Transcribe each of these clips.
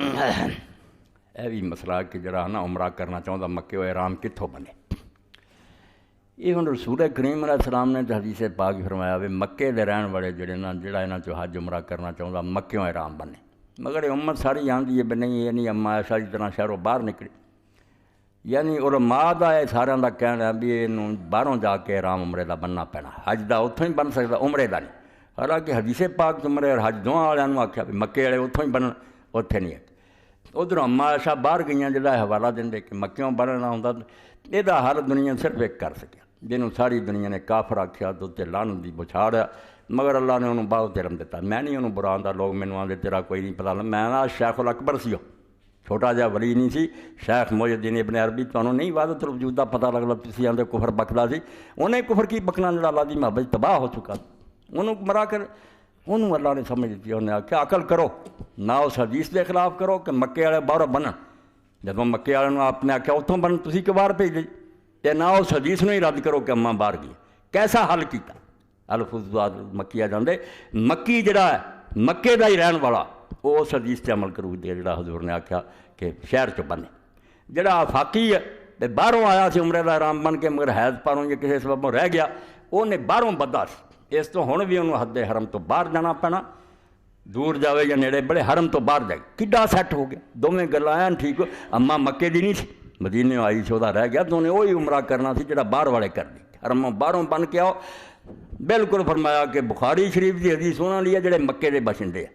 यह भी मसला कि जरा ना उमरा करना चाहता मक्के वो इहराम कित्थों बने। ये हुण रसूल करीम अलैहिस्सलाम ने तो हदीस पाक फरमाया भी मक्के दे रहण वाले जिहड़े ना जिहड़ा इन्हां चों हज उमरा करना चाहता मक्कियों इहराम बने। मगर उम्मत सारी आंदी है भी नहीं ये नहीं अम्मा ऐसा की तरह शहरों बाहर निकली, यानी उलमा दा सारिਆਂ ਦਾ कहना है भी इनू बाहरों जाके इहराम उमरे का बनना पैना, हज का उत्थों ही बन सकता उमरे का नहीं। हालांकि हदीसे पाक उमरे और हज दोवां वालियां आख्या भी मक्के वाले उत्थों ही बनन, उत्थे नहीं है। उधरों अम्मा ऐसा बाहर गई जिहदा हवाला देंदे कि मक्कियों बनना हुंदा, इहदा हल दुनिया सिर्फ एक कर सकिया जिन्हों सारी दुनिया ने काफर आख्या तो उत्ते लानत दी बुछाड़ है। मगर अल्लाह ने उन्होंने बहुत इल्म दिता। मैं नहीं उन्होंने बुरांदा, लोग मैनू आंदे तेरा कोई नहीं पता। मैं ना शेखुल अकबर सी, छोटा जहा वली नहीं सी, शेख मुहिउद्दीन इब्न अरबी। तुहानूं नहीं वादतुल वजूद दा पता लगदा, तुसीं आंदे कुफर बकदा सी। उन्हें कुफर की बकना जिहड़ा अल्लाह दी महबत तबाह हो चुका, उन्होंने मरा कर उन्होंने अल्लाह ने समझ दी। उन्हें आख्या अकल करो ना, उस हदीस के खिलाफ करो कि मक्के वाले बाहरों बनन। जदों मक्के वाले आपने आख्या उत्थों बनन, तुसीं क्यों बाहर भेजे? ते ना उस हदीस में ही रद्द करो कि अम्मा बाहर गई। कैसा हल किया? अलफुज़ाद मक्की आ जाते, मक्की जिहड़ा है मक्के का ही रहन वाला वो उस हदीस से अमल करू दे जिहड़ा हजूर ने आख्या कि शहर चो बने। जिहड़ा आफाकी है तो बाहरों आया से उमरे का आराम बन के, मगर हैज पारों या किसी सबबों रह गया, उन्हें बाहरों बदा सी। इस तो हुण भी उन्होंने हद्दे हरम तो बाहर जाना पैना, दूर जाए या नेड़े बड़े हरम तो बाहर जाए। किड्डा सैट हो गया, दोवें गल्लां ऐन ठीक। अम्मा मक्के दी नहीं सी, मदीने आई से, रह गया तो उन्हें वही उमरा करना सी जिहड़ा बाहर वाले कर दी। हरमों बाहरों बन के आओ। बिल्कुल फरमाया कि बुखारी शरीफ की हदीस उन्होंने लिए जिहड़े मक्के के बशिंदे।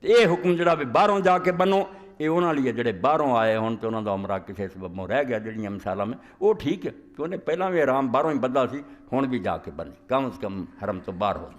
ये हुक्म जिहड़ा भी बाहरों जाके बनो, ये उन्होंने लिए जिहड़े बाहरों आए होण ते उन्हां दा उमरा किसी सबबों रह गया, जिहड़ियां मिसालां में वो ठीक है कि उन्हें पहलां भी आराम बाहरों ही बदा सी, हुण भी जाके बने, कम से कम हरम तो बाहर हो।